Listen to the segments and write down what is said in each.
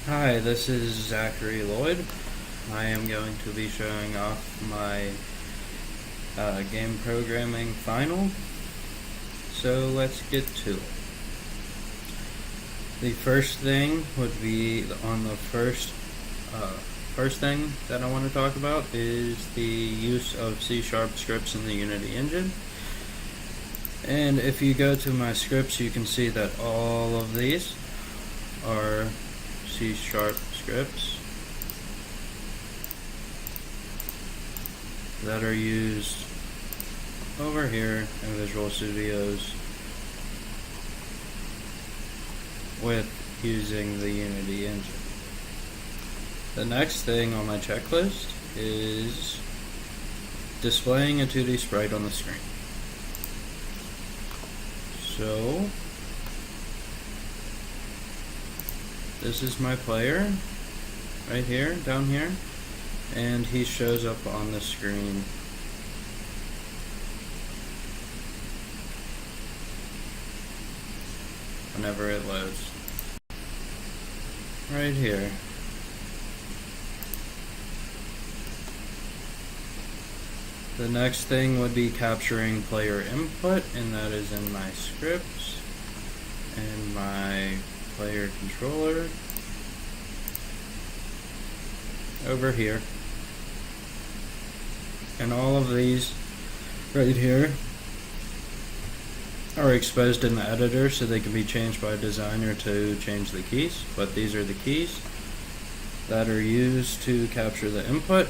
Hi, this is Zachary Lloyd. I am going to be showing off my game programming final. So let's get to it. The first thing would be on the first thing that I want to talk about is the use of C# scripts in the Unity engine. And if you go to my scripts, you can see that all of these are C# scripts that are used over here in Visual Studios with using the Unity engine. The next thing on my checklist is displaying a 2D sprite on the screen. So this is my player right here, down here, and he shows up on the screen. Whenever it loads. Right here. The next thing would be capturing player input, and that is in my scripts and my player controller over here. And all of these right here are exposed in the editor so they can be changed by a designer to change the keys, but these are the keys that are used to capture the input.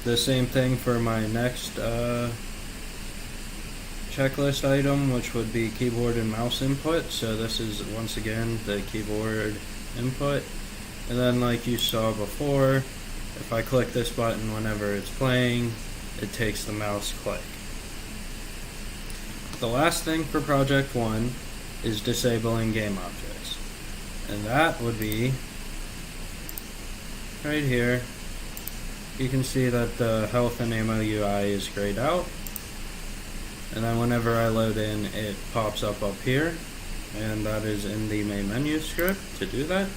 The same thing for my next checklist item, which would be keyboard and mouse input. So this is once again the keyboard input, and then like you saw before, if I click this button whenever it's playing, it takes the mouse click. The last thing for project 1 is disabling game objects, and that would be right here. You can see that the health and ammo UI is grayed out, and then whenever I load in, it pops up here, and that is in the main menu script to do that.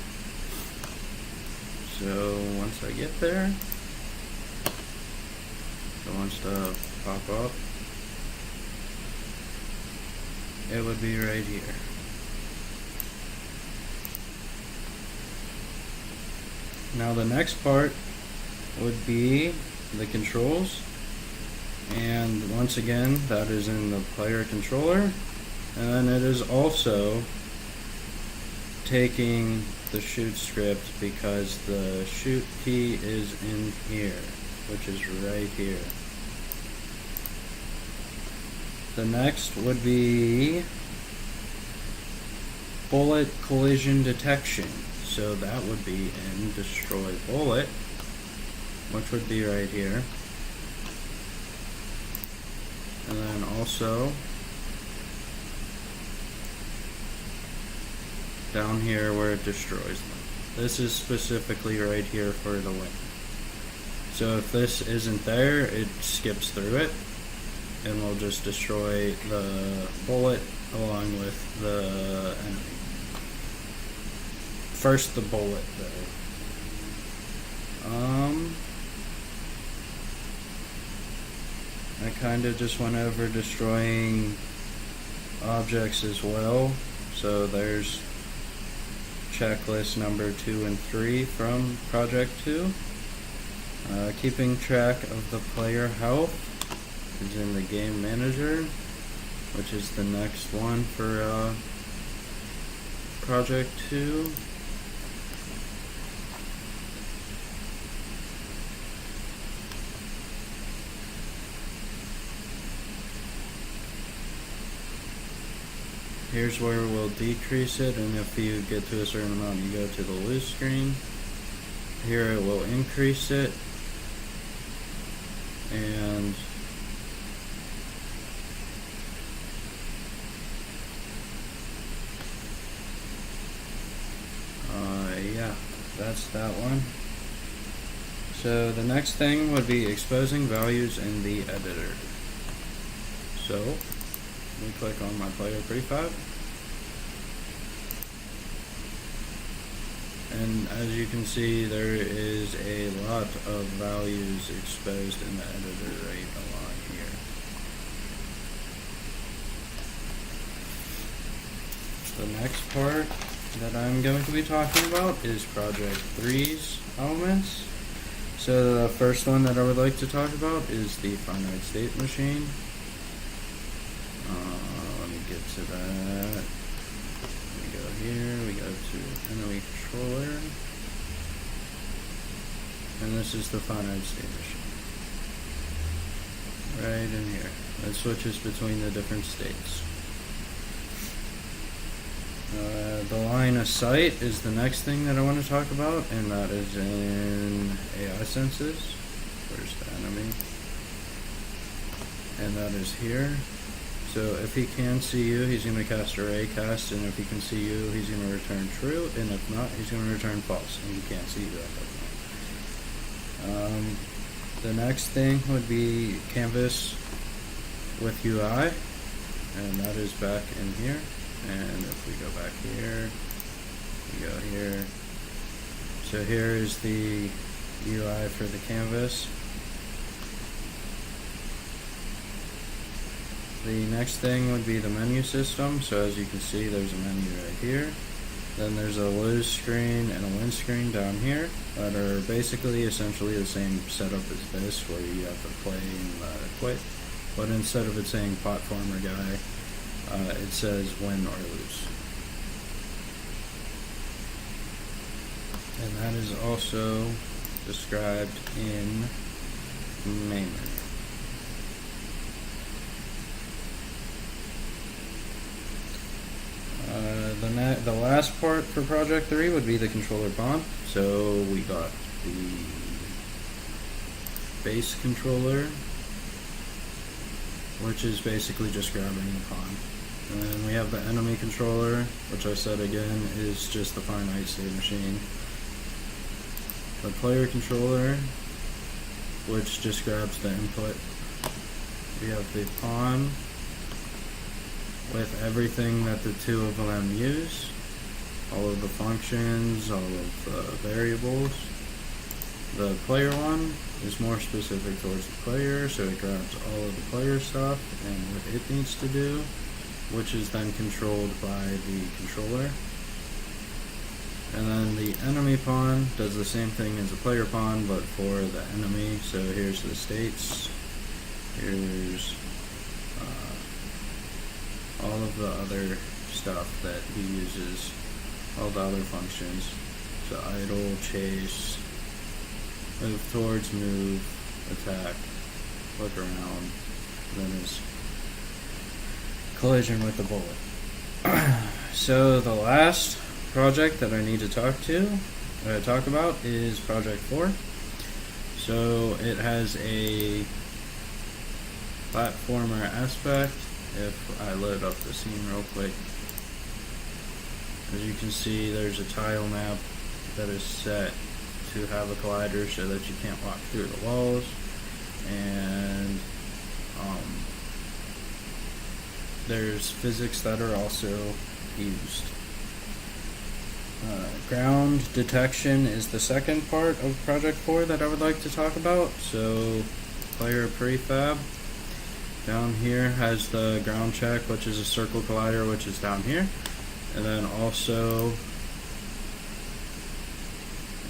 So once I get there, it wants to pop up. It would be right here. Now the next part would be the controls, and once again that is in the player controller, and it is also taking the shoot script because the shoot key is in here, which is right here. The next would be bullet collision detection. So that would be in destroy bullet, which would be right here. And then also down here where it destroys them. This is specifically right here for the win. So if this isn't there, it skips through it and will just destroy the bullet along with the enemy. First the bullet though. I kinda just went over destroying objects as well. So there's checklist number 2 and 3 from project 2. Keeping track of the player health is in the game manager, which is the next one for project 2. Here's where we'll decrease it, and if you get to a certain amount, you go to the lose screen. Here it will increase it, and yeah, that's that one. So the next thing would be exposing values in the editor. So let me click on my player prefab. And as you can see, there is a lot of values exposed in the editor right along here. The next part that I'm going to be talking about is Project 3's elements. So the first one that I would like to talk about is the finite state machine. Let me get to that. We go here, we go to enemy controller, and this is the finite state machine. Right in here. It switches between the different states. The line of sight is the next thing that I want to talk about, and that is in AI senses. Where's the enemy? And that is here. So if he can see you, he's going to cast a ray cast, and if he can see you, he's going to return true, and if not, he's going to return false, and he can't see you at that point. The next thing would be canvas with UI, and that is back in here. And if we go back here, we go here. So here is the UI for the canvas. The next thing would be the menu system. So as you can see, there's a menu right here. Then there's a lose screen and a win screen down here that are basically essentially the same setup as this, where you have to play and quit. But instead of it saying platformer guy, it says win or lose. And that is also described in main menu. The last part for Project 3 would be the controller pawn. So we got the base controller, which is basically just grabbing the pawn. And then we have the enemy controller, which I said again is just the finite state machine. The player controller, which just grabs the input. We have the pawn with everything that the two of them use, all of the functions, all of the variables. The player one is more specific towards the player, so it grabs all of the player stuff and what it needs to do, which is then controlled by the controller. And then the enemy pawn does the same thing as the player pawn, but for the enemy. So here's the states, here's all of the other stuff that he uses, all the other functions. So idle, chase, move towards, move, attack, look around, and then his collision with the bullet. So the last project that I need to talk about is Project 4. So it has a platformer aspect. If I load up the scene real quick, as you can see, there's a tile map that is set to have a collider so that you can't walk through the walls, and there's physics that are also used. Ground detection is the second part of Project 4 that I would like to talk about. So player prefab down here has the ground check, which is a circle collider, which is down here. And then also,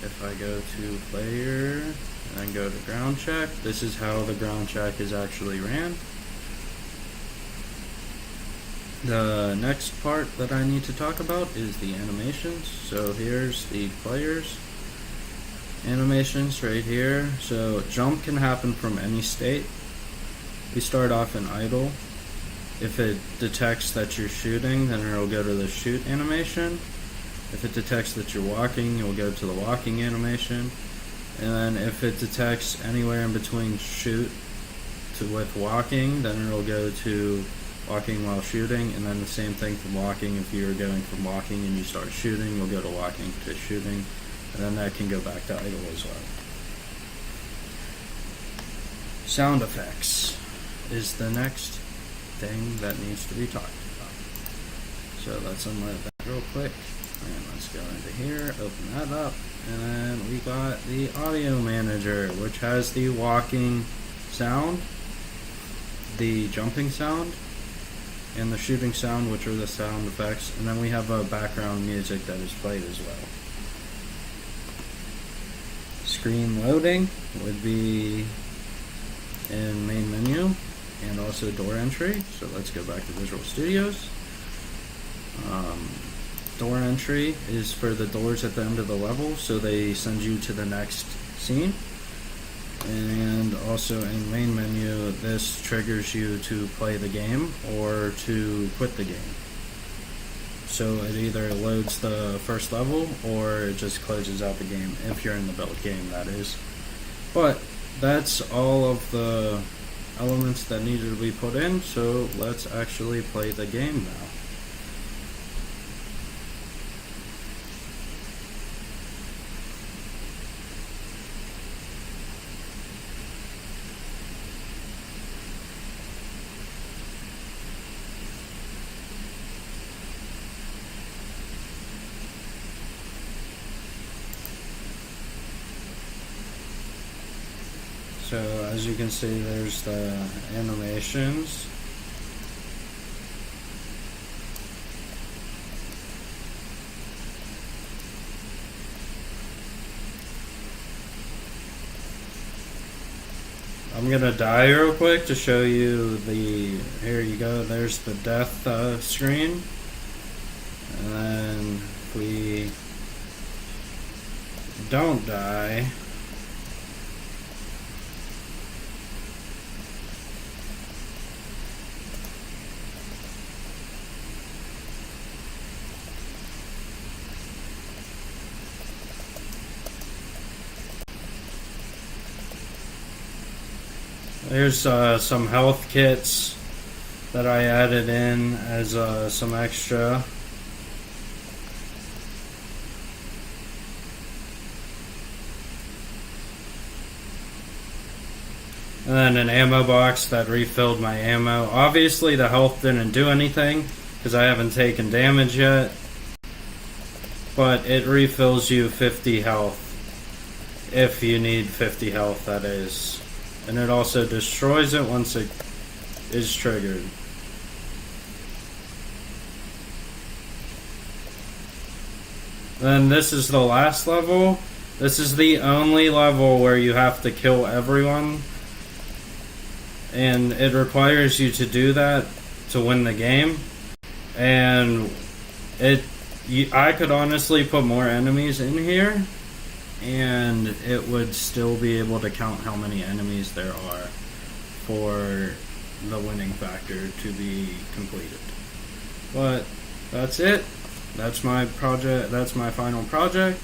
if I go to player and then go to ground check, this is how the ground check is actually ran. The next part that I need to talk about is the animations. So here's the players animations right here. So jump can happen from any state. We start off in idle. If it detects that you're shooting, then it'll go to the shoot animation. If it detects that you're walking, you'll go to the walking animation. And then if it detects anywhere in between shoot with walking, then it'll go to walking while shooting. And then the same thing from walking. If you're going from walking and you start shooting, you'll go to walking to shooting. And then that can go back to idle as well. Sound effects is the next thing that needs to be talked about. So let's unload that real quick. And let's go into here, open that up, and then we got the audio manager, which has the walking sound, the jumping sound, and the shooting sound, which are the sound effects, and then we have a background music that is played as well. Screen loading would be in main menu, and also door entry. So let's go back to Visual Studios. Door entry is for the doors at the end of the level, so they send you to the next scene. And also in main menu, this triggers you to play the game or to quit the game. So it either loads the first level or it just closes out the game, if you're in the build game, that is. But that's all of the elements that needed to be put in, so let's actually play the game now. So as you can see, there's the animations. I'm gonna die real quick to show you the, here you go, there's the death screen. And then if we don't die, there's some health kits that I added in as some extra. And then an ammo box that refilled my ammo. Obviously the health didn't do anything because I haven't taken damage yet. But it refills you 50 health. If you need 50 health, that is. And it also destroys it once it is triggered. Then this is the last level. This is the only level where you have to kill everyone. And it requires you to do that to win the game. And I could honestly put more enemies in here, and it would still be able to count how many enemies there are for the winning factor to be completed. But that's it. That's my project. That's my final project.